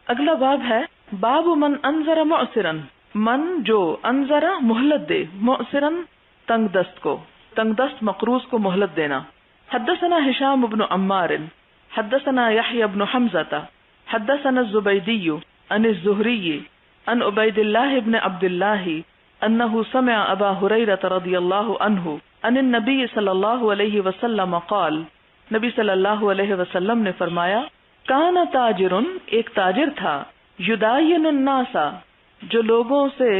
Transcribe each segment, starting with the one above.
اگلا باب ہے باب من انذر معسرن، من جو انذر مہلت دے، معسرن تنگ دست کو، تنگ دست مقروض کو مہلت دینا۔ حدثنا ہشام بن عمار حدثنا یحیی بن حمزة حدثنا الزبیدی عن الزہری عن عبید اللہ بن عبد اللہ انہ سمع ابا ہریرہ رضی اللہ عنہ عن النبی صلی اللہ علیہ وسلم قال، نبی صلی اللہ علیہ وسلم نے فرمایا، کان تاجرن، ایک تاجر تھا، یداین الناس، جو لوگوں سے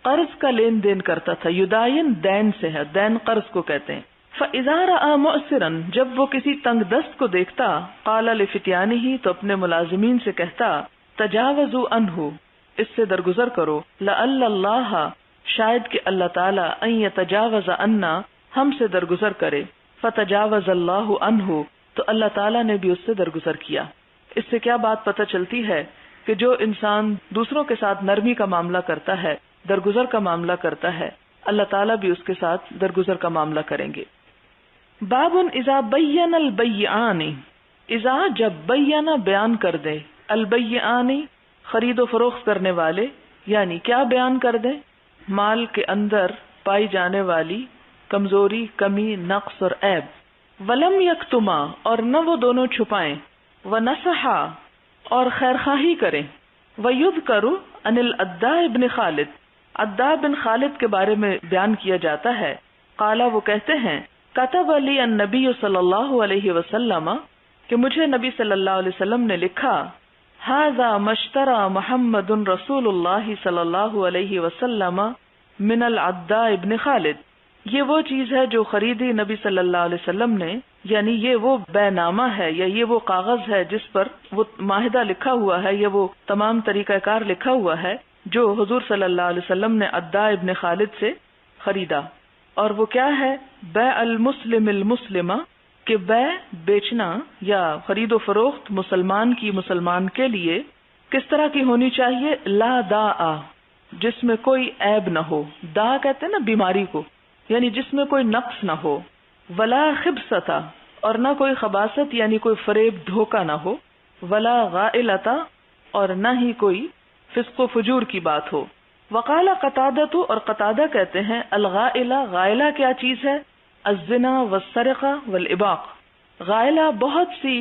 قرض کا لین دین کرتا تھا، یداین دین سے ہے، دین قرض کو کہتے ہیں۔ فَإِذَا رَأَى مُعْسِرًا، جب وہ کسی تنگ دست کو دیکھتا، قال لفتیانہ، تو اپنے ملازمین سے کہتا، تجاوزوا عنہ، اس سے درگزر کرو، لعل اللہ، شاید کہ اللہ تعالی، ان یتجاوز عنا، ہم سے درگزر کرے، فتجاوز اللہ عنہ، تو اللہ تعالی نے بھی اس سے درگزر کیا۔ اس سے کیا بات پتہ چلتی ہے کہ جو انسان دوسروں کے ساتھ نرمی کا معاملہ کرتا ہے، درگزر کا معاملہ کرتا ہے، اللہ تعالیٰ بھی اس کے ساتھ درگزر کا معاملہ کریں گے۔ باب اذا بین البیعان، اذا جب بین بیان کر دے، البیعان خرید و فروخت کرنے والے، یعنی کیا بیان کر دیں؟ مال کے اندر پائی جانے والی کمزوری، کمی، نقص اور عیب۔ ولم یکتما، اور نہ وہ دونوں چھپائیں، ونصحا، اور خیرخواہی کریں۔ ویذکر عن العداء بن خالد، عداء بن خالد کے بارے میں بیان کیا جاتا ہے، قالا، وہ کہتے ہیں، کتب لی النبی صلی اللہ علیہ وسلم، کہ مجھے نبی صلی اللہ علیہ وسلم نے لکھا، ھذا مشتری محمد رسول اللہ صلی اللہ علیہ وسلم من العداء بن خالد، یہ وہ چیز ہے جو خریدی نبی صلی اللہ علیہ وسلم نے، یعنی یہ وہ بے نامہ ہے یا یہ وہ کاغذ ہے جس پر وہ معاہدہ لکھا ہوا ہے یا وہ تمام طریقہ کار لکھا ہوا ہے جو حضور صلی اللہ علیہ وسلم نے عداء ابن خالد سے خریدا۔ اور وہ کیا ہے؟ بیع المسلم المسلمہ، کہ بیچنا یا خرید و فروخت مسلمان کی مسلمان کے لیے کس طرح کی ہونی چاہیے؟ لا داء، جس میں کوئی عیب نہ ہو، دا کہتے ہیں نا بیماری کو، یعنی جس میں کوئی نقص نہ ہو، ولا خبثۃ، اور نہ کوئی خباثت یعنی کوئی فریب دھوکہ نہ ہو، ولا غائلۃ، اور نہ ہی کوئی فسق و فجور کی بات ہو۔ وقال قتادہ، اور قتادہ کہتے ہیں، الغائلہ، غائلہ کیا چیز ہے؟ الزنا والسرقہ والاباق، غائلہ بہت سی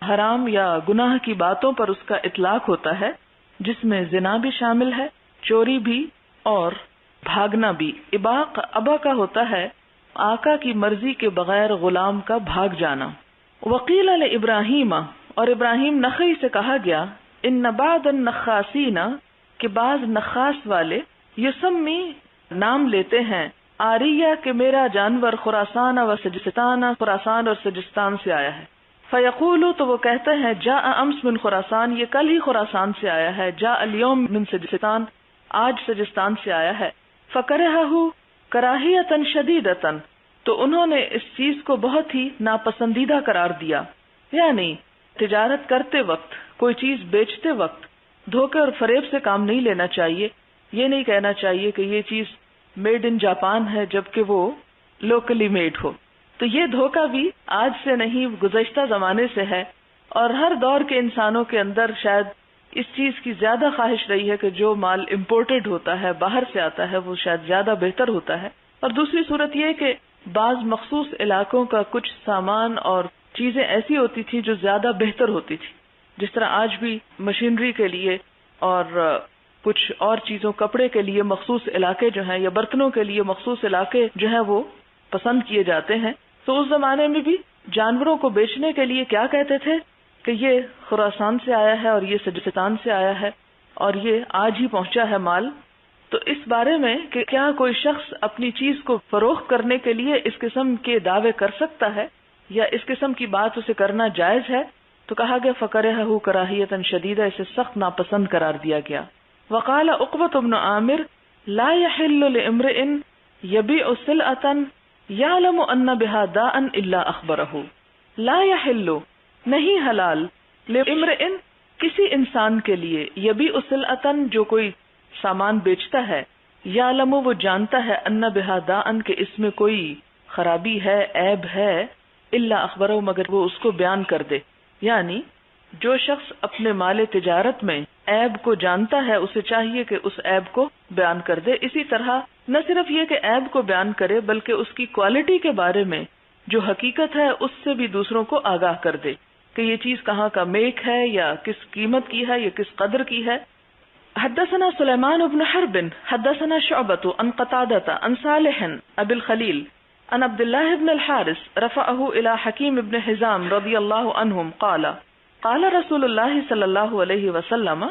حرام یا گناہ کی باتوں پر اس کا اطلاق ہوتا ہے، جس میں زنا بھی شامل ہے، چوری بھی اور بھاگنا بھی۔ اباق ابا کا ہوتا ہے آقا کی مرضی کے بغیر غلام کا بھاگ جانا۔ وقیل لابراہیم، اور ابراہیم نخعی سے کہا گیا، ان بعض النخاسین، کہ بعض نخاس والے، یسمی نام لیتے ہیں، آریہ کہ میرا جانور خراسان و سجستان، خراسان اور سجستان سے آیا ہے۔ فیقولو، تو وہ کہتے ہیں، جاء امس من خراسان، یہ کل ہی خراسان سے آیا ہے، جاء اليوم من سجستان، آج سجستان سے آیا ہے۔ فکرہہ کراہیۃ شدیدۃ، تو انہوں نے اس چیز کو بہت ہی ناپسندیدہ قرار دیا، یعنی تجارت کرتے وقت، کوئی چیز بیچتے وقت دھوکے اور فریب سے کام نہیں لینا چاہیے۔ یہ نہیں کہنا چاہیے کہ یہ چیز میڈ ان جاپان ہے جبکہ وہ لوکلی میڈ ہو۔ تو یہ دھوکہ بھی آج سے نہیں، گزشتہ زمانے سے ہے، اور ہر دور کے انسانوں کے اندر شاید اس چیز کی زیادہ خواہش رہی ہے کہ جو مال امپورٹڈ ہوتا ہے، باہر سے آتا ہے، وہ شاید زیادہ بہتر ہوتا ہے۔ اور دوسری صورت یہ کہ بعض مخصوص علاقوں کا کچھ سامان اور چیزیں ایسی ہوتی تھی جو زیادہ بہتر ہوتی تھی، جس طرح آج بھی مشینری کے لیے اور کچھ اور چیزوں، کپڑے کے لیے مخصوص علاقے جو ہیں، یا برتنوں کے لیے مخصوص علاقے جو ہیں وہ پسند کیے جاتے ہیں۔ تو اس زمانے میں بھی جانوروں کو بیچنے کے لیے کیا کہتے تھے کہ یہ خراسان سے آیا ہے اور یہ سجستان سے آیا ہے اور یہ آج ہی پہنچا ہے مال۔ تو اس بارے میں کہ کیا کوئی شخص اپنی چیز کو فروخت کرنے کے لیے اس قسم کے دعوے کر سکتا ہے یا اس قسم کی بات اسے کرنا جائز ہے، تو کہا گیا فکرہہ کراہیۃ شدیدہ، اسے سخت ناپسند قرار دیا گیا۔ وقال عقبۃ بن عامر لا يحل لامرئ يبيع سلعة يعلم ان بها داء الا اخبرہ، لا يحل، نہیں حلال، لامرئ، کسی انسان کے لیے، يبيع سلعة، جو کوئی سامان بیچتا ہے، یعلم، وہ جانتا ہے، ان بها داء، کہ اس میں کوئی خرابی ہے، عیب ہے، الا اخبرہ، مگر وہ اس کو بیان کر دے۔ یعنی جو شخص اپنے مال تجارت میں عیب کو جانتا ہے اسے چاہیے کہ اس عیب کو بیان کر دے. اسی طرح نہ صرف یہ کہ عیب کو بیان کرے بلکہ اس کی کوالٹی کے بارے میں جو حقیقت ہے اس سے بھی دوسروں کو آگاہ کر دے کہ یہ چیز کہاں کا میک ہے یا کس قیمت کی ہے یا کس قدر کی ہے. حدثنا سلیمان بن حرب حدثنا شعبۃ عن قتادۃ عن صالح ابی الخلیل عن عبد الله بن الحارث رفعه الى حکیم بن حزام رضی اللہ عنہم قال قال رسول اللہ صلی اللہ علیہ وسلم،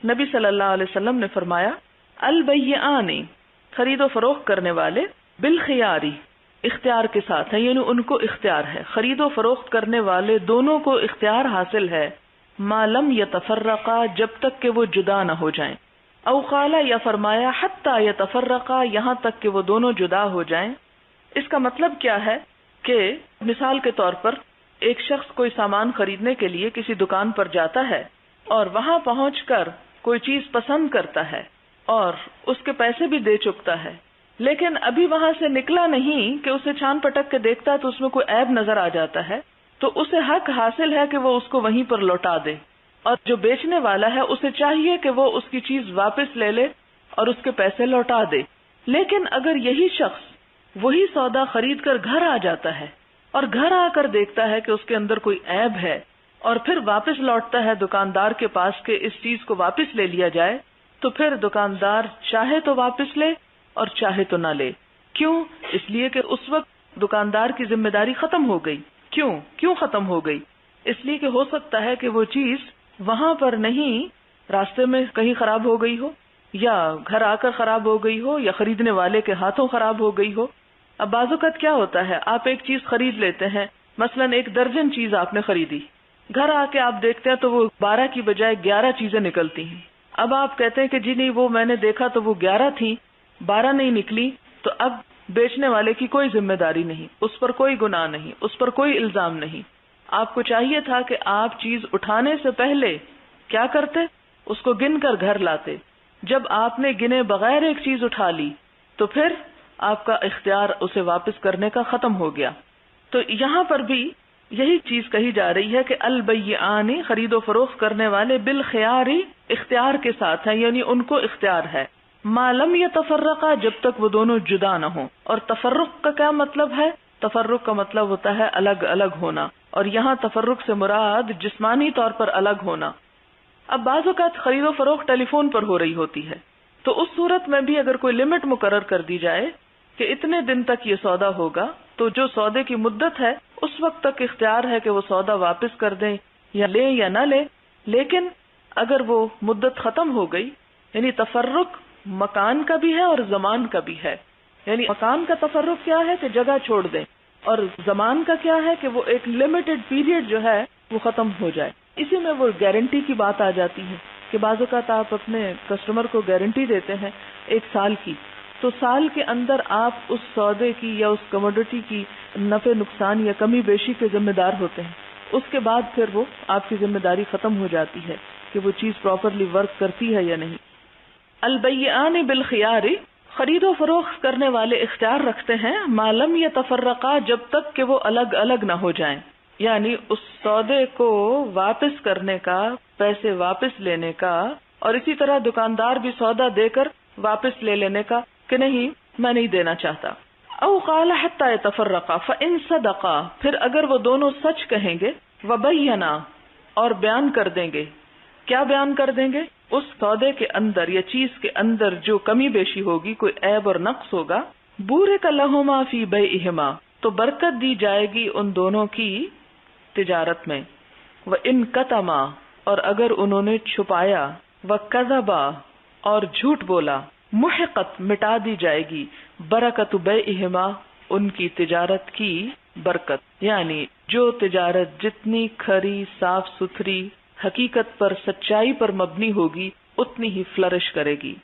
نبی صلی اللہ علیہ وسلم نے فرمایا، البیعان خرید و فروخت کرنے والے بالخیاری اختیار کے ساتھ ہیں، یعنی ان کو اختیار ہے. خرید و فروخت کرنے والے دونوں کو اختیار حاصل ہے ما لم یتفرقا جب تک کہ وہ جدا نہ ہو جائیں. او قال یا فرمایا حتی یتفرقا یہاں تک کہ وہ دونوں جدا ہو جائیں. اس کا مطلب کیا ہے کہ مثال کے طور پر ایک شخص کوئی سامان خریدنے کے لیے کسی دکان پر جاتا ہے اور وہاں پہنچ کر کوئی چیز پسند کرتا ہے اور اس کے پیسے بھی دے چکتا ہے، لیکن ابھی وہاں سے نکلا نہیں کہ اسے چھان پٹک کے دیکھتا تو اس میں کوئی عیب نظر آ جاتا ہے، تو اسے حق حاصل ہے کہ وہ اس کو وہیں پر لوٹا دے، اور جو بیچنے والا ہے اسے چاہیے کہ وہ اس کی چیز واپس لے لے اور اس کے پیسے لوٹا دے. لیکن اگر یہی شخص وہی سودا خرید کر گھر آ جاتا ہے اور گھر آ کر دیکھتا ہے کہ اس کے اندر کوئی عیب ہے اور پھر واپس لوٹتا ہے دکاندار کے پاس کہ اس چیز کو واپس لے لیا جائے، تو پھر دکاندار چاہے تو واپس لے اور چاہے تو نہ لے. کیوں؟ اس لیے کہ اس وقت دکاندار کی ذمہ داری ختم ہو گئی. کیوں ختم ہو گئی؟ اس لیے کہ ہو سکتا ہے کہ وہ چیز وہاں پر نہیں، راستے میں کہیں خراب ہو گئی ہو یا گھر آ کر خراب ہو گئی ہو یا خریدنے والے کے ہاتھوں خراب ہو گئی ہو. اب بعض اوقات کیا ہوتا ہے، آپ ایک چیز خرید لیتے ہیں، مثلا 1 درجن چیز آپ نے خریدی، گھر آ کے آپ دیکھتے ہیں تو وہ 12 کی بجائے 11 چیزیں نکلتی ہیں. اب آپ کہتے ہیں کہ جی نہیں، وہ میں نے دیکھا تو وہ 11 تھی، 12 نہیں نکلی. تو اب بیچنے والے کی کوئی ذمہ داری نہیں، اس پر کوئی گناہ نہیں، اس پر کوئی الزام نہیں. آپ کو چاہیے تھا کہ آپ چیز اٹھانے سے پہلے کیا کرتے، اس کو گن کر گھر لاتے. جب آپ نے گنے بغیر ایک چیز اٹھا لی تو پھر آپ کا اختیار اسے واپس کرنے کا ختم ہو گیا. تو یہاں پر بھی یہی چیز کہی جا رہی ہے کہ البیعان خرید و فروخت کرنے والے بالخیاری اختیار کے ساتھ ہیں، یعنی ان کو اختیار ہے ما لم یتفرقا جب تک وہ دونوں جدا نہ ہوں. اور تفرق کا کیا مطلب ہے؟ تفرق کا مطلب ہوتا ہے الگ الگ ہونا، اور یہاں تفرق سے مراد جسمانی طور پر الگ ہونا. اب بعض اوقات خرید و فروخت ٹیلی فون پر ہو رہی ہوتی ہے، تو اس صورت میں بھی اگر کوئی لمٹ مقرر کر دی جائے کہ اتنے دن تک یہ سودا ہوگا، تو جو سودے کی مدت ہے اس وقت تک اختیار ہے کہ وہ سودا واپس کر دیں یا لیں یا نہ لیں. لیکن اگر وہ مدت ختم ہو گئی، یعنی تفرق مکان کا بھی ہے اور زمان کا بھی ہے. یعنی مکان کا تفرق کیا ہے کہ جگہ چھوڑ دیں، اور زمان کا کیا ہے کہ وہ ایک لمیٹڈ پیریڈ جو ہے وہ ختم ہو جائے. اسی میں وہ گارنٹی کی بات آ جاتی ہے کہ بعض اوقات آپ اپنے کسٹمر کو گارنٹی دیتے ہیں 1 سال کی، تو سال کے اندر آپ اس سودے کی یا اس کموڈٹی کی نفع نقصان یا کمی بیشی کے ذمہ دار ہوتے ہیں. اس کے بعد پھر وہ آپ کی ذمہ داری ختم ہو جاتی ہے کہ وہ چیز پراپرلی ورک کرتی ہے یا نہیں. البیعان بالخیار خرید و فروخت کرنے والے اختیار رکھتے ہیں ما لم یتفرقا جب تک کہ وہ الگ الگ نہ ہو جائیں، یعنی اس سودے کو واپس کرنے کا، پیسے واپس لینے کا، اور اسی طرح دکاندار بھی سودا دے کر واپس لے لینے کا کہ نہیں میں نہیں دینا چاہتا. او قال حتی یتفرقا فان صدقا پھر اگر وہ دونوں سچ کہیں گے، وبینا اور بیان کر دیں گے. کیا بیان کر دیں گے؟ اس سودے کے اندر یا چیز کے اندر جو کمی بیشی ہوگی، کوئی عیب اور نقص ہوگا، بورک لہما فی بیعہما تو برکت دی جائے گی ان دونوں کی تجارت میں. وان کتما اور اگر انہوں نے چھپایا، وکذبا اور جھوٹ بولا، محقت مٹا دی جائے گی، برکت بیعہما ان کی تجارت کی برکت. یعنی جو تجارت جتنی کھری، صاف ستھری، حقیقت پر، سچائی پر مبنی ہوگی، اتنی ہی فلرش کرے گی.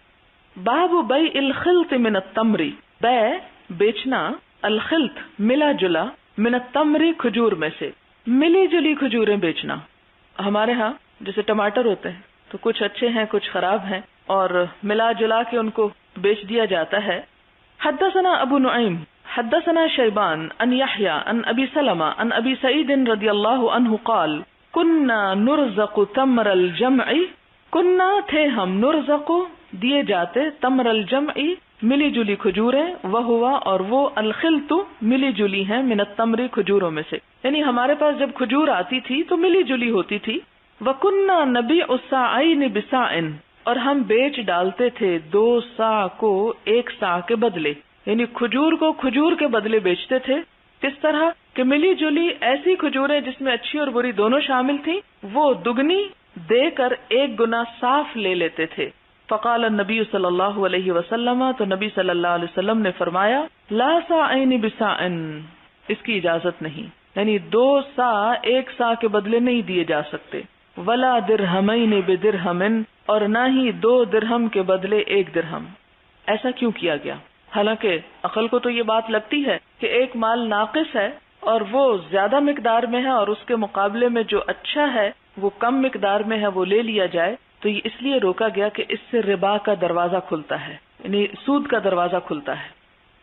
باب بیع الخلط من التمر بیع بیچنا، الخلط ملا جلا، من التمر کھجور میں سے، ملی جلی کھجوریں بیچنا. ہمارے ہاں جیسے ٹماٹر ہوتے ہیں تو کچھ اچھے ہیں کچھ خراب ہیں، اور ملا جلا کے ان کو بیچ دیا جاتا ہے. حدثنا ابو نعیم حدثنا شیبان ان یحیی ان ابی سلمہ ان ابی سعید رضی اللہ عنہ قال كنا نرزق تمر الجمع کننا تھے ہم نرزقو دیے جاتے تمر الجمعی ملی جلی کھجوریں وہوا اور وہ الخلط ملی جلی ہیں من التمر کھجوروں میں سے، یعنی ہمارے پاس جب کھجور آتی تھی تو ملی جلی ہوتی تھی. وکننا نبیع الساعین بساع اور ہم بیچ ڈالتے تھے 2 سا کو 1 سا کے بدلے، یعنی کھجور کو کھجور کے بدلے بیچتے تھے. کس طرح کہ ملی جلی ایسی کھجوریں جس میں اچھی اور بری دونوں شامل تھیں وہ دگنی دے کر 1 گنا صاف لے لیتے تھے. فقال النبی صلی اللہ علیہ وسلم تو نبی صلی اللہ علیہ وسلم نے فرمایا لا ساعین بساع اس کی اجازت نہیں، یعنی 2 سا 1 سا کے بدلے نہیں دیے جا سکتے. ولا درہمین بدرہم اور نہ ہی 2 درہم کے بدلے 1 درہم. ایسا کیوں کیا گیا؟ حالانکہ عقل کو تو یہ بات لگتی ہے کہ ایک مال ناقص ہے اور وہ زیادہ مقدار میں ہے اور اس کے مقابلے میں جو اچھا ہے وہ کم مقدار میں ہے وہ لے لیا جائے، تو یہ اس لیے روکا گیا کہ اس سے ربا کا دروازہ کھلتا ہے، یعنی سود کا دروازہ کھلتا ہے.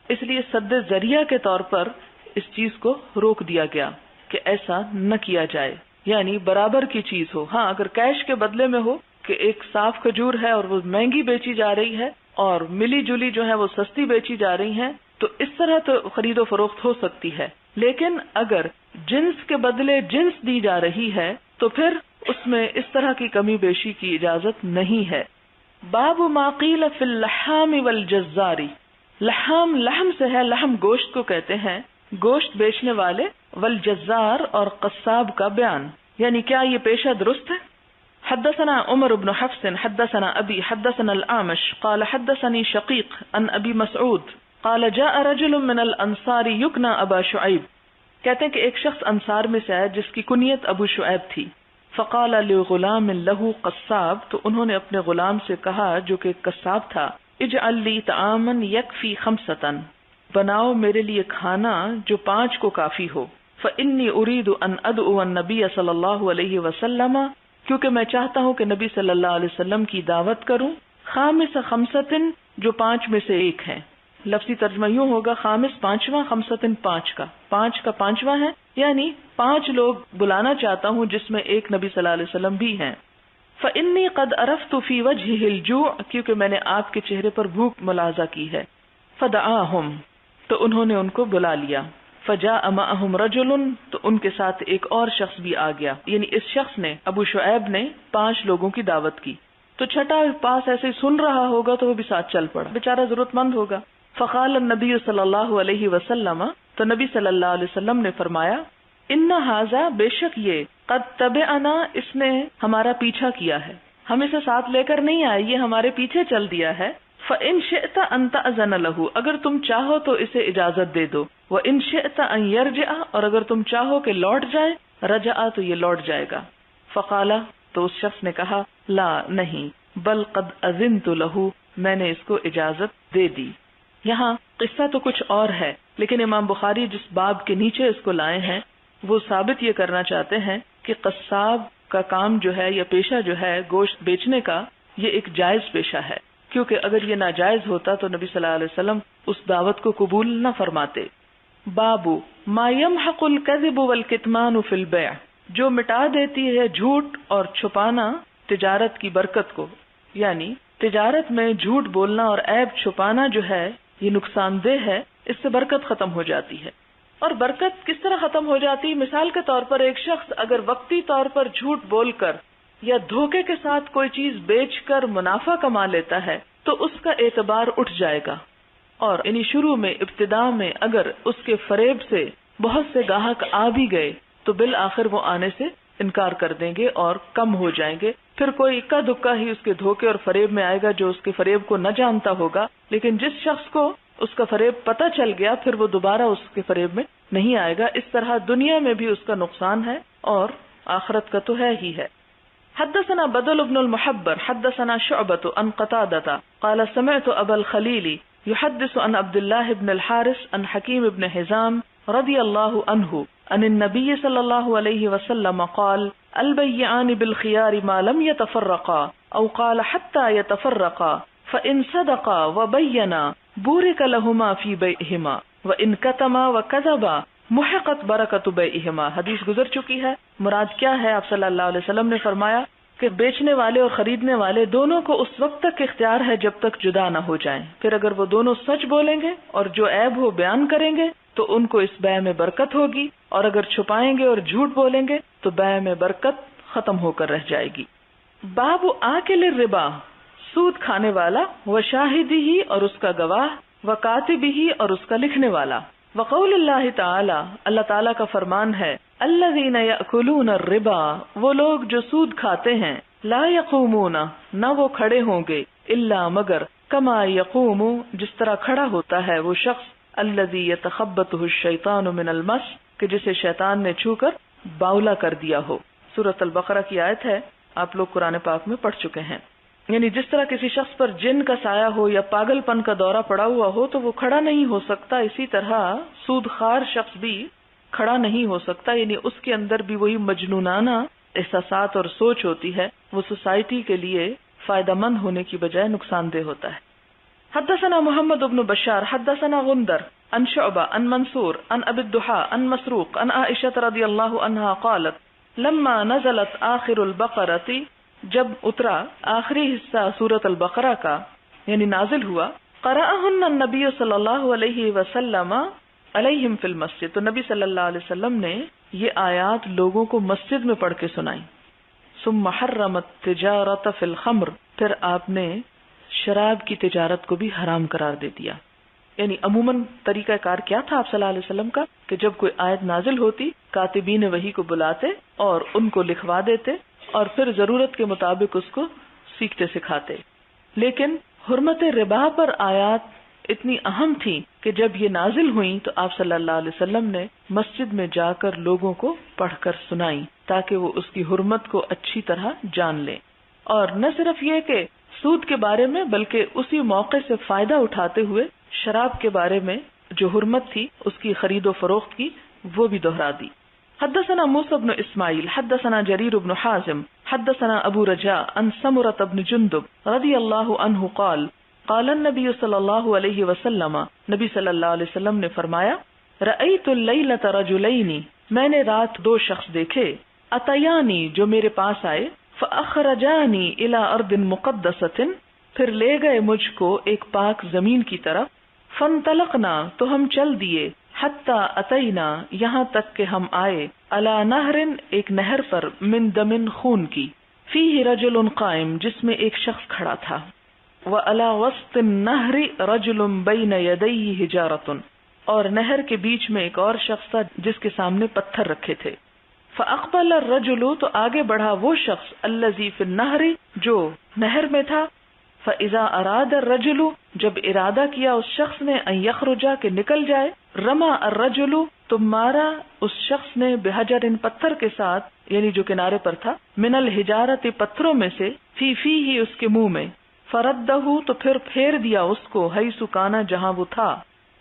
اس لیے سد ذریعہ کے طور پر اس چیز کو روک دیا گیا کہ ایسا نہ کیا جائے، یعنی برابر کی چیز ہو. ہاں اگر کیش کے بدلے میں ہو کہ ایک صاف کھجور ہے اور وہ مہنگی بیچی جا رہی ہے اور ملی جلی جو ہے وہ سستی بیچی جا رہی ہیں، تو اس طرح تو خرید و فروخت ہو سکتی ہے. لیکن اگر جنس کے بدلے جنس دی جا رہی ہے تو پھر اس میں اس طرح کی کمی بیشی کی اجازت نہیں ہے. باب ما قیل فی اللحام والجزاری. لحام لحم سے ہے، لحم گوشت کو کہتے ہیں، گوشت بیچنے والے، والجزار اور قصاب کا بیان، یعنی کیا یہ پیشہ درست ہے؟ حدثنا عمر بن حفص حدثنا ابی حدثنا الاعمش قال حدثني شقیق عن ابی مسعود قال جاء رجل من الانصار یکنا ابا شعیب. کہتے ہیں کہ ایک شخص انصار میں سے آیا جس کی کنیت ابو شعیب تھی. فقال لغلام له قصاب تو انہوں نے اپنے غلام سے کہا جو کہ قصاب تھا، اجعل لی طعاما یکفی 5 بناؤ میرے لیے کھانا جو 5 کو کافی ہو. فانی اريد ان ادعو النبی صلی اللہ علیہ وسلم کیونکہ میں چاہتا ہوں کہ نبی صلی اللہ علیہ وسلم کی دعوت کروں. خامس 5 جو 5 میں سے ایک ہیں. لفظی ترجمہ یوں ہوگا خامس 5واں، 5 کا 5 کا 5واں ہے، یعنی 5 لوگ بلانا چاہتا ہوں جس میں ایک نبی صلی اللہ علیہ وسلم بھی ہیں. فإنی قد عرفت فی وجہہ الجوع کیونکہ میں نے آپ کے چہرے پر بھوک ملاحظہ کی ہے. فدعاہم تو انہوں نے ان کو بلا لیا. فجاء معہم رجل تو ان کے ساتھ ایک اور شخص بھی آ گیا، یعنی اس شخص نے ابو شعیب نے 5 لوگوں کی دعوت کی تو چھٹا پاس ایسے سن رہا ہوگا تو وہ بھی ساتھ چل پڑا، بیچارہ ضرورت مند ہوگا. فقال النبی صلی اللہ علیہ وسلم تو نبی صلی اللہ علیہ وسلم نے فرمایا ان ھذا بے شک یہ قد تبعنا اس نے ہمارا پیچھا کیا ہے، ہم اسے ساتھ لے کر نہیں آئے، یہ ہمارے پیچھے چل دیا ہے. فإن شئت ان تأذن له اگر تم چاہو تو اسے اجازت دے دو. وإن شئت ان يرجع اور اگر تم چاہو کہ لوٹ جائے، رجع تو یہ لوٹ جائے گا. فقال تو اس شخص نے کہا لا نہیں، بل قد اذنت له میں نے اس کو اجازت دے دی. یہاں قصہ تو کچھ اور ہے لیکن امام بخاری جس باب کے نیچے اس کو لائے ہیں وہ ثابت یہ کرنا چاہتے ہیں کہ قصاب کا کام جو ہے یا پیشہ جو ہے گوشت بیچنے کا یہ ایک جائز پیشہ ہے، کیونکہ اگر یہ ناجائز ہوتا تو نبی صلی اللہ علیہ وسلم اس دعوت کو قبول نہ فرماتے. باب ما يمحق الكذب والکتمان فی البیع جو مٹا دیتی ہے جھوٹ اور چھپانا تجارت کی برکت کو، یعنی تجارت میں جھوٹ بولنا اور عیب چھپانا جو ہے یہ نقصان دہ ہے، اس سے برکت ختم ہو جاتی ہے. اور برکت کس طرح ختم ہو جاتی؟ مثال کے طور پر ایک شخص اگر وقتی طور پر جھوٹ بول کر یا دھوکے کے ساتھ کوئی چیز بیچ کر منافع کما لیتا ہے تو اس کا اعتبار اٹھ جائے گا، اور یعنی شروع میں ابتدا میں اگر اس کے فریب سے بہت سے گاہک آ بھی گئے تو بالآخر وہ آنے سے انکار کر دیں گے اور کم ہو جائیں گے. پھر کوئی اکا دکا ہی اس کے دھوکے اور فریب میں آئے گا جو اس کے فریب کو نہ جانتا ہوگا، لیکن جس شخص کو اس کا فریب پتہ چل گیا پھر وہ دوبارہ اس کے فریب میں نہیں آئے گا. اس طرح دنیا میں بھی اس کا نقصان ہے اور آخرت کا تو ہے ہی ہے. حدثنا بدل بن المحبر حدثنا شعبة عن قتادة قال سمعت ابا الخليل يحدث عن عبد الله بن الحارث عن حكيم بن حزام رضي الله عنه عن النبي صلى الله عليه وسلم قال البيعان بالخيار ما لم يتفرقا او قال حتى يتفرقا فإن صدقا وبينا بورك لهما في بيعهما وإن كتما وكذبا محقت برکت بیعہما. حدیث گزر چکی ہے. مراد کیا ہے؟ آپ صلی اللہ علیہ وسلم نے فرمایا کہ بیچنے والے اور خریدنے والے دونوں کو اس وقت تک اختیار ہے جب تک جدا نہ ہو جائیں. پھر اگر وہ دونوں سچ بولیں گے اور جو عیب ہو بیان کریں گے تو ان کو اس بیع میں برکت ہوگی، اور اگر چھپائیں گے اور جھوٹ بولیں گے تو بیع میں برکت ختم ہو کر رہ جائے گی. باب آکل الربا، سود کھانے والا، و شاہدی ہی اور اس کا گواہ، و کاتبی ہی اور اس کا لکھنے والا. وقول اللہ تعالی، اللہ تعالیٰ کا فرمان ہے، الذین یأکلون الربا، وہ لوگ جو سود کھاتے ہیں، لا یقومون، نہ وہ کھڑے ہوں گے، الا مگر، کما یقوم، جس طرح کھڑا ہوتا ہے وہ شخص، الذی یتخبطہ الشیطان من المس، کہ جسے شیطان نے چھو کر باولا کر دیا ہو. سورۃ البقرہ کی آیت ہے، آپ لوگ قرآن پاک میں پڑھ چکے ہیں. یعنی جس طرح کسی شخص پر جن کا سایہ ہو یا پاگل پن کا دورہ پڑا ہوا ہو تو وہ کھڑا نہیں ہو سکتا، اسی طرح سود خار شخص بھی کھڑا نہیں ہو سکتا. یعنی اس کے اندر بھی وہی مجنونانہ احساسات اور سوچ ہوتی ہے، وہ سوسائٹی کے لیے فائدہ مند ہونے کی بجائے نقصان دہ ہوتا ہے. حدثنا محمد بن بشار حدثنا غندر عن شعبہ عن منصور عن ابی الضحى عن مسروق عن عائشہ رضی اللہ عنہا قالت لما نزلت آخر البقرة، جب اترا آخری حصہ سورۃ البقرہ کا یعنی نازل ہوا، قرأہن النبی صلی اللہ علیہ وسلم علیہم فی المسجد، تو نبی صلی اللہ علیہ وسلم نے یہ آیات لوگوں کو مسجد میں پڑھ کے سنائی. ثم حرم التجارۃ فی الخمر، پھر آپ نے شراب کی تجارت کو بھی حرام قرار دے دیا. یعنی عموماً طریقہ کار کیا تھا آپ صلی اللہ علیہ وسلم کا کہ جب کوئی آیت نازل ہوتی، کاتبین وحی کو بلاتے اور ان کو لکھوا دیتے اور پھر ضرورت کے مطابق اس کو سیکھتے سکھاتے. لیکن حرمت ربا پر آیات اتنی اہم تھی کہ جب یہ نازل ہوئیں تو آپ صلی اللہ علیہ وسلم نے مسجد میں جا کر لوگوں کو پڑھ کر سنائی تاکہ وہ اس کی حرمت کو اچھی طرح جان لیں. اور نہ صرف یہ کہ سود کے بارے میں بلکہ اسی موقع سے فائدہ اٹھاتے ہوئے شراب کے بارے میں جو حرمت تھی اس کی خرید و فروخت کی وہ بھی دہرا دی. حدثنا موسى بن اسماعیل حدثنا جریر بن حازم حدثنا ابو رجاء عن سمرة بن جندب رضی اللہ عنہ قال قال النبی صلی اللہ علیہ وسلم، نبی صلی اللہ علیہ وسلم نے فرمایا، رأیت اللیلۃ رجلین، میں نے رات دو شخص دیکھے، اتیانی جو میرے پاس آئے، فاخرجانی الی ارض مقدسۃ، پھر لے گئے مجھ کو ایک پاک زمین کی طرف، فانطلقنا تو ہم چل دیے، حتی اتینا یہاں تک کہ ہم آئے، علی نہر ایک نہر پر، من دم خون کی، فیہ رجل قائم جس میں ایک شخص کھڑا تھا، وعلی وسط النہر رجل بین یدیہ حجارۃ، اور نہر کے بیچ میں ایک اور شخص تھا جس کے سامنے پتھر رکھے تھے. فاقبل الرجل تو آگے بڑھا وہ شخص، الذی فی النہر جو نہر میں تھا، فاذا اراد الرجل جب ارادہ کیا اس شخص نے، ان یخرج کہ نکل جائے، رما الرجل تو مارا اس شخص نے، بحجر پتھر کے ساتھ یعنی جو کنارے پر تھا، من الحجارت پتھروں میں سے، فی فیہ اس کے منہ میں، فردہ تو پھر پھیر دیا اس کو، حیث کانا جہاں وہ تھا،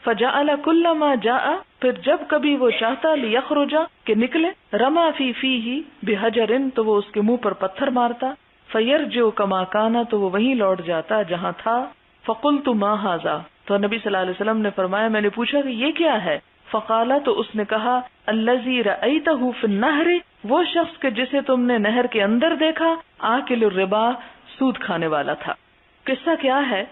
فجعل کلما جاء پھر جب کبھی وہ چاہتا، لیخرج کہ نکلے، رما فی فیہ بحجر تو وہ اس کے منہ پر پتھر مارتا، فیرجع کما کانا تو وہ وہیں لوٹ جاتا جہاں تھا. فقلت ما ھذا، تو نبی صلی اللہ علیہ وسلم نے فرمایا، میں نے پوچھا کہ یہ کیا ہے؟ فقالا تو اس نے کہا، الذی رأیتہ فی النہر وہ شخص کہ جسے تم نے نہر کے اندر دیکھا، آکل الربا سود کھانے والا تھا. قصہ کیا ہے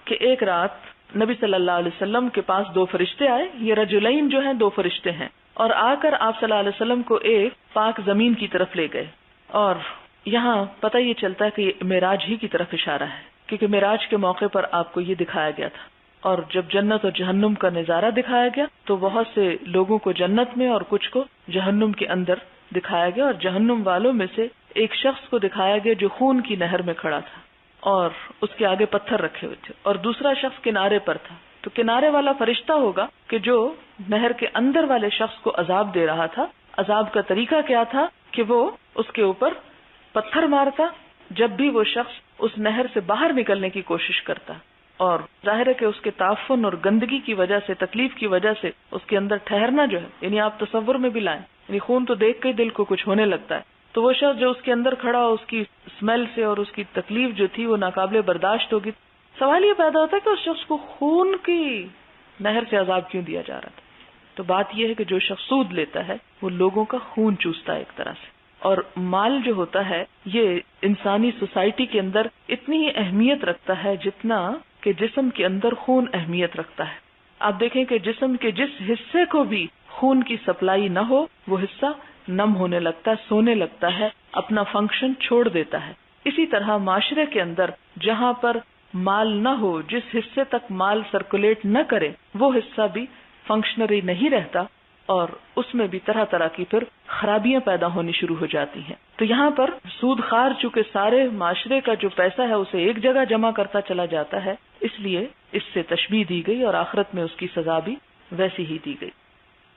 کہ ایک رات نبی صلی اللہ علیہ وسلم کے پاس دو فرشتے آئے، یہ رجلین جو ہیں دو فرشتے ہیں، اور آ کر آپ صلی اللہ علیہ وسلم کو ایک پاک زمین کی طرف لے گئے. اور یہاں پتہ یہ چلتا ہے کہ یہ معراج ہی کی طرف اشارہ ہے، کیونکہ معراج کے موقع پر آپ کو یہ دکھایا گیا تھا. اور جب جنت اور جہنم کا نظارہ دکھایا گیا تو بہت سے لوگوں کو جنت میں اور کچھ کو جہنم کے اندر دکھایا گیا، اور جہنم والوں میں سے ایک شخص کو دکھایا گیا جو خون کی نہر میں کھڑا تھا اور اس کے آگے پتھر رکھے ہوئے تھے، اور دوسرا شخص کنارے پر تھا. تو کنارے والا فرشتہ ہوگا کہ جو نہر کے اندر والے شخص کو عذاب دے رہا تھا. عذاب کا طریقہ کیا تھا کہ وہ اس کے اوپر پتھر مارتا جب بھی وہ شخص اس نہر سے باہر نکلنے کی کوشش کرتا، اور ظاہر ہے کہ اس کے تعفن اور گندگی کی وجہ سے، تکلیف کی وجہ سے اس کے اندر ٹھہرنا جو ہے، یعنی آپ تصور میں بھی لائیں، یعنی خون تو دیکھ کے دل کو کچھ ہونے لگتا ہے. تو وہ شخص جو اس کے اندر کھڑا، اس کی اسمیل سے اور اس کی تکلیف جو تھی وہ ناقابل برداشت ہوگی. سوال یہ پیدا ہوتا ہے کہ اس شخص کو خون کی نہر سے عذاب کیوں دیا جا رہا تھا؟ تو بات یہ ہے کہ جو شخص سود لیتا ہے وہ لوگوں کا خون چوستا ہے ایک طرح سے، اور مال جو ہوتا ہے یہ انسانی سوسائٹی کے اندر اتنی ہی اہمیت رکھتا ہے جتنا کہ جسم کے اندر خون اہمیت رکھتا ہے. آپ دیکھیں کہ جسم کے جس حصے کو بھی خون کی سپلائی نہ ہو وہ حصہ نم ہونے لگتا ہے, سونے لگتا ہے, اپنا فنکشن چھوڑ دیتا ہے. اسی طرح معاشرے کے اندر جہاں پر مال نہ ہو, جس حصے تک مال سرکولیٹ نہ کرے, وہ حصہ بھی فنکشنری نہیں رہتا اور اس میں بھی طرح طرح کی پھر خرابیاں پیدا ہونی شروع ہو جاتی ہیں. تو یہاں پر سود خار چونکہ سارے معاشرے کا جو پیسہ ہے اسے ایک جگہ جمع کرتا چلا جاتا ہے, اس لیے اس سے تشبیہ دی گئی اور آخرت میں اس کی سزا بھی ویسی ہی دی گئی.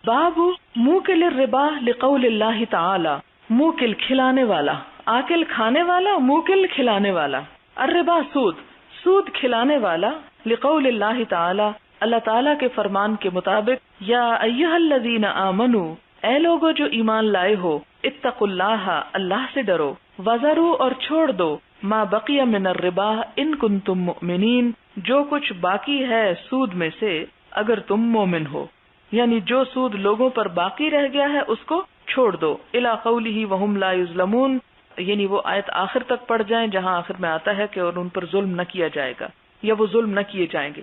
باب موکل الربا لقول اللہ تعالی, موکل کھلانے والا, آکل کھانے والا, موکل کھلانے والا. الربا سود, سود کھلانے والا, لقول اللہ تعالی اللہ تعالیٰ کے فرمان کے مطابق, یا ایھا الذین آمنوا اے لوگو جو ایمان لائے ہو, اتقوا اللہ اللہ سے ڈرو, وذروا اور چھوڑ دو, ما بقی من الربا ان کنتم مؤمنین جو کچھ باقی ہے سود میں سے اگر تم مومن ہو. یعنی جو سود لوگوں پر باقی رہ گیا ہے اس کو چھوڑ دو. الی قولہ وہم لا یظلمون, یعنی وہ آیت آخر تک پڑھ جائیں جہاں آخر میں آتا ہے کہ اور ان پر ظلم نہ کیا جائے گا یا وہ ظلم نہ کیے جائیں گے.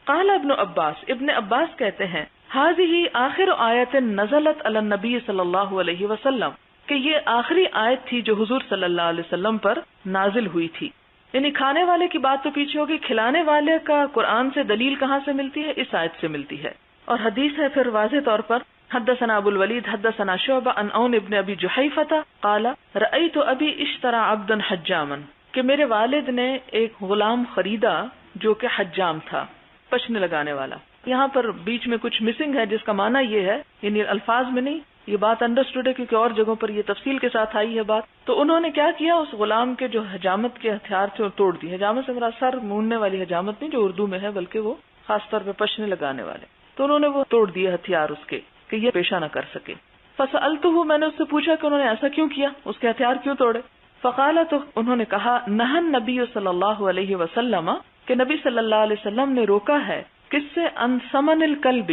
قال ابن عباس, ابن عباس کہتے ہیں, هذه آخر آیت نزلت علی النبی صلی اللہ علیہ وسلم, کہ یہ آخری آیت تھی جو حضور صلی اللہ علیہ وسلم پر نازل ہوئی تھی. یعنی کھانے والے کی بات تو پیچھے ہوگی, کھلانے والے کا قرآن سے دلیل کہاں سے ملتی ہے؟ اس آیت سے ملتی ہے. اور حدیث ہے پھر واضح طور پر, حدثنا ابو الولید حدثنا شعبہ عن عون ابن ابی جحیفہ قال رأیت ابی اشترى عبدا حجاما, کہ میرے والد نے ایک غلام خریدا جو کہ حجام تھا, پچنے لگانے والا. یہاں پر بیچ میں کچھ مسنگ ہے جس کا معنی یہ ہے, یعنی الفاظ میں نہیں, یہ بات انڈرسٹوڈ ہے کیونکہ اور جگہوں پر یہ تفصیل کے ساتھ آئی ہے بات. تو انہوں نے کیا کیا, اس غلام کے جو حجامت کے ہتھیار تھے وہ توڑ دیے. حجامت سے مراد سر موننے والی حجامت نہیں جو اردو میں ہے, بلکہ وہ خاص طور پہ پچنے لگانے والے. تو انہوں نے وہ توڑ دیے ہتھیار اس کے کہ یہ پیشہ نہ کر سکے. فسألتہ, میں نے اس سے پوچھا کہ انہوں نے ایسا کیوں کیا, اس کے ہتھیار کیوں توڑے؟ فقال, تو انہوں نے کہا, نہى النبی صلی اللہ علیہ وسلم, کہ نبی صلی اللہ علیہ وسلم نے روکا ہے کس سے, ان ثمن الکلب,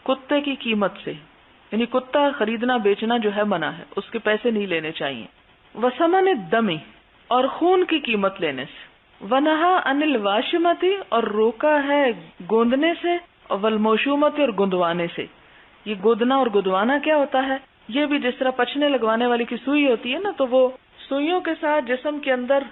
کتے کی قیمت سے, یعنی کتا خریدنا بیچنا جو ہے منع ہے, اس کے پیسے نہیں لینے چاہیے. وثمن الدم, اور خون کی قیمت لینے سے. ونہا عن الواشمۃ, اور روکا ہے گوندنے سے, والموشومۃ, اور گندوانے سے. یہ گودنا اور گدوانا کیا ہوتا ہے؟ یہ بھی جس طرح پچنے لگوانے والی کی سوئی ہوتی ہے نا, تو وہ سوئیوں کے ساتھ جسم کے اندر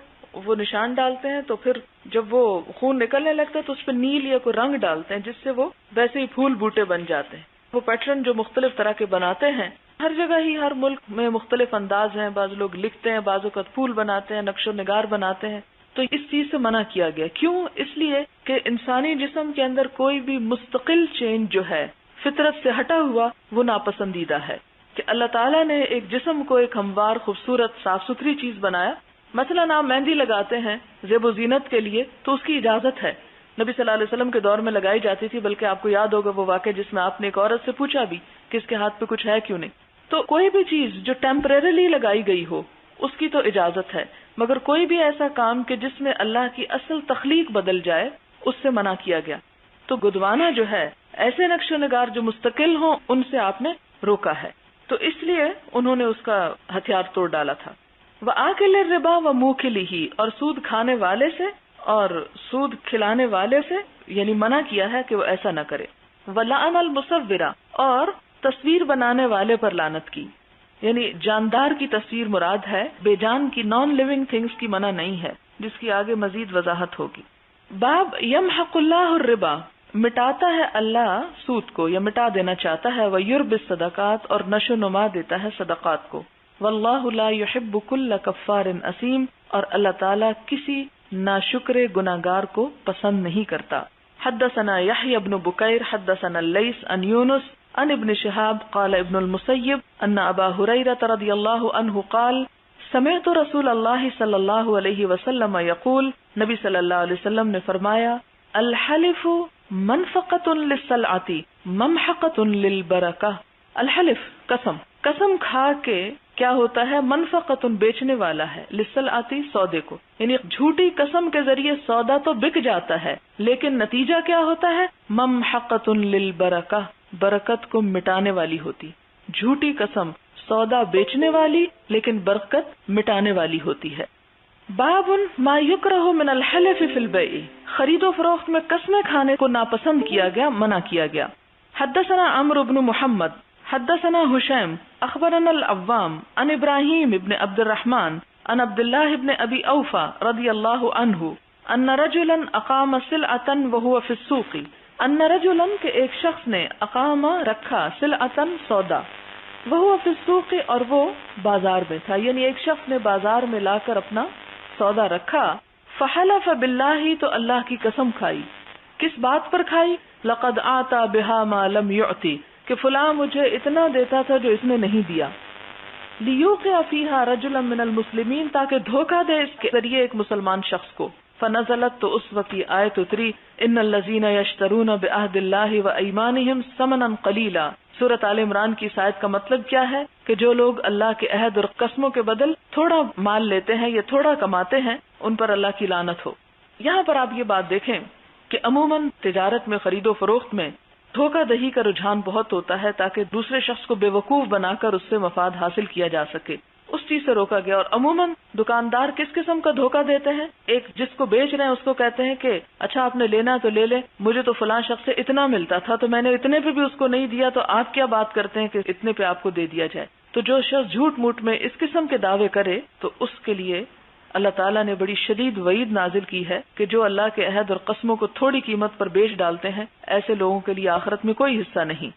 وہ نشان ڈالتے ہیں, تو پھر جب وہ خون نکلنے لگتا ہے تو اس پہ نیل یا کوئی رنگ ڈالتے ہیں جس سے وہ ویسے ہی پھول بوٹے بن جاتے ہیں. وہ پیٹرن جو مختلف طرح کے بناتے ہیں, ہر جگہ ہی ہر ملک میں مختلف انداز ہیں. بعض لوگ لکھتے ہیں, بعض اوقات پھول بناتے ہیں, نقش و نگار بناتے ہیں. تو اس چیز سے منع کیا گیا. کیوں؟ اس لیے کہ انسانی جسم کے اندر کوئی بھی مستقل چینج جو ہے فطرت سے ہٹا ہوا وہ ناپسندیدہ ہے. کہ اللہ تعالیٰ نے ایک جسم کو ایک ہموار, خوبصورت, صاف ستھری چیز بنایا. مثلا آپ مہندی لگاتے ہیں زیب و زینت کے لیے تو اس کی اجازت ہے, نبی صلی اللہ علیہ وسلم کے دور میں لگائی جاتی تھی. بلکہ آپ کو یاد ہوگا وہ واقعہ جس میں آپ نے ایک عورت سے پوچھا بھی کہ اس کے ہاتھ پہ کچھ ہے کیوں نہیں. تو کوئی بھی چیز جو ٹیمپریریلی لگائی گئی ہو اس کی تو اجازت ہے, مگر کوئی بھی ایسا کام کہ جس میں اللہ کی اصل تخلیق بدل جائے اس سے منع کیا گیا. تو گدوانا جو ہے, ایسے نقش و نگار جو مستقل ہوں, ان سے آپ نے روکا ہے. تو اس لیے انہوں نے اس کا ہتھیار توڑ ڈالا تھا. وآکل الربا وموکلہ, اور سود کھانے والے سے اور سود کھلانے والے سے, یعنی منع کیا ہے کہ وہ ایسا نہ کرے. ولعن المصورہ, اور تصویر بنانے والے پر لعنت کی. یعنی جاندار کی تصویر مراد ہے, بے جان کی نان لیونگ تھنگس کی منع نہیں ہے, جس کی آگے مزید وضاحت ہوگی. باب یمحق اللہ الربا, مٹاتا ہے اللہ سود کو یا مٹا دینا چاہتا ہے. ویربی الصدقات, اور نشو نما دیتا ہے صدقات کو. واللہ لا يحب كل کفار اثیم, اور اللہ تعالیٰ کسی ناشکر گناہگار کو پسند نہیں کرتا. حدثنا یحیی بن بکیر حدثنا اللیث عن یونس عن ابن شہاب قال ابن المسیب ان ابا ہریرہ رضی اللہ عنہ قال سمعت رسول اللہ صلی اللہ علیہ وسلم یقول, نبی صلی اللہ علیہ وسلم نے فرمایا, الحلف منفقۃ للسلعۃ ممحقۃ للبرکہ. الحلف قسم, قسم کھا کے کیا ہوتا ہے, منفقۃ بیچنے والا ہے, للسلعۃ سودے کو. یعنی جھوٹی قسم کے ذریعے سودا تو بک جاتا ہے لیکن نتیجہ کیا ہوتا ہے, ممحقۃ للبرکہ, برکت کو مٹانے والی ہوتی. جھوٹی قسم سودا بیچنے والی لیکن برکت مٹانے والی ہوتی ہے۔ باب ما یکرہ من الحلف فی البیع، خرید و فروخت میں قسمیں کھانے کو ناپسند کیا گیا، منع کیا گیا۔ حدثنا عمرو بن محمد حدثنا ہشیم اخبرنا العوام عن ابراہیم ابن عبد الرحمن عن عبد اللہ ابن ابی اوفا رضی اللہ عنہ ان رجلا اقام سلعة وهو فی السوق، ان رجلا کہ ایک شخص نے اقام رکھا سلعة سودا، وهو فی السوق اور وہ بازار میں تھا، یعنی ایک شخص نے بازار میں لا کر اپنا سودا رکھا، فحلف باللہ تو اللہ کی قسم کھائی، کس بات پر کھائی؟ لقد آتا بها ما لم يعطي، کہ فلاں مجھے اتنا دیتا تھا جو اس نے نہیں دیا، لیوقع فیہا رجلا من المسلمین، تاکہ دھوکہ دے اس کے ذریعے ایک مسلمان شخص کو، فنزلت تو اس وقت یہ آیت اتری، ان الذین یشترون بعہد اللہ وایمانہم ثمنا قلیلا۔ سورۃ آل عمران کی اس آیت کا مطلب کیا ہے کہ جو لوگ اللہ کے عہد اور قسموں کے بدل تھوڑا مال لیتے ہیں یا تھوڑا کماتے ہیں، ان پر اللہ کی لعنت ہو۔ یہاں پر آپ یہ بات دیکھیں کہ عموماً تجارت میں، خرید و فروخت میں دھوکہ دہی کا رجحان بہت ہوتا ہے تاکہ دوسرے شخص کو بے وقوف بنا کر اس سے مفاد حاصل کیا جا سکے، اس چیز سے روکا گیا۔ اور عموماً دکاندار کس قسم کا دھوکہ دیتے ہیں؟ ایک جس کو بیچ رہے ہیں اس کو کہتے ہیں کہ اچھا آپ نے لینا تو لے لے، مجھے تو فلاں شخص سے اتنا ملتا تھا تو میں نے اتنے پہ بھی اس کو نہیں دیا، تو آپ کیا بات کرتے ہیں کہ اتنے پہ آپ کو دے دیا جائے۔ تو جو شخص جھوٹ موٹ میں اس قسم کے دعوے کرے تو اس کے لیے اللہ تعالیٰ نے بڑی شدید وعید نازل کی ہے کہ جو اللہ کے عہد اور قسموں کو تھوڑی قیمت پر بیچ ڈالتے ہیں، ایسے لوگوں کے لیے آخرت میں کوئی حصہ نہیں۔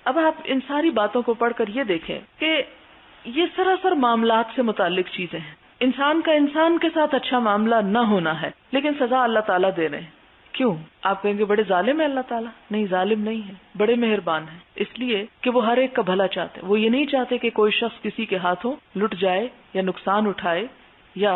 اب آپ ان ساری باتوں کو پڑھ کر یہ دیکھیں کہ یہ سراسر معاملات سے متعلق چیزیں ہیں۔ انسان کا انسان کے ساتھ اچھا معاملہ نہ ہونا ہے، لیکن سزا اللہ تعالیٰ دے رہے ہیں۔ کیوں؟ آپ کہیں گے بڑے ظالم ہے اللہ تعالیٰ۔ نہیں، ظالم نہیں ہے، بڑے مہربان ہیں، اس لیے کہ وہ ہر ایک کا بھلا چاہتے ہیں۔ وہ یہ نہیں چاہتے کہ کوئی شخص کسی کے ہاتھوں لٹ جائے یا نقصان اٹھائے یا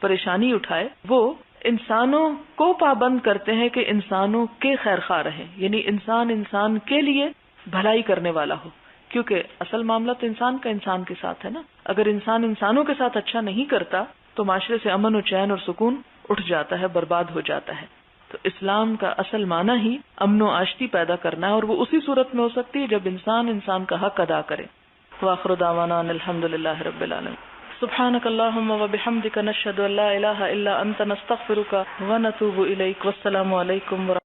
پریشانی اٹھائے۔ وہ انسانوں کو پابند کرتے ہیں کہ انسانوں کے خیر خواہ رہیں، یعنی انسان انسان کے لیے بھلائی کرنے والا ہو، کیونکہ اصل معاملہ تو انسان کا انسان کے ساتھ ہے نا۔ اگر انسان انسانوں کے ساتھ اچھا نہیں کرتا تو معاشرے سے امن و چین اور سکون اٹھ جاتا ہے، برباد ہو جاتا ہے۔ تو اسلام کا اصل معنی ہی امن و آشتی پیدا کرنا ہے، اور وہ اسی صورت میں ہو سکتی ہے جب انسان انسان کا حق ادا کرے۔ وآخر دعوانا ان الحمدللہ رب العالمین۔ سبحانک اللہم وبحمدک، نشہد ان لا الہ الا انت، نستغفرک ونتوب الیک۔ والسلام علیکم ورحمۃ اللہ۔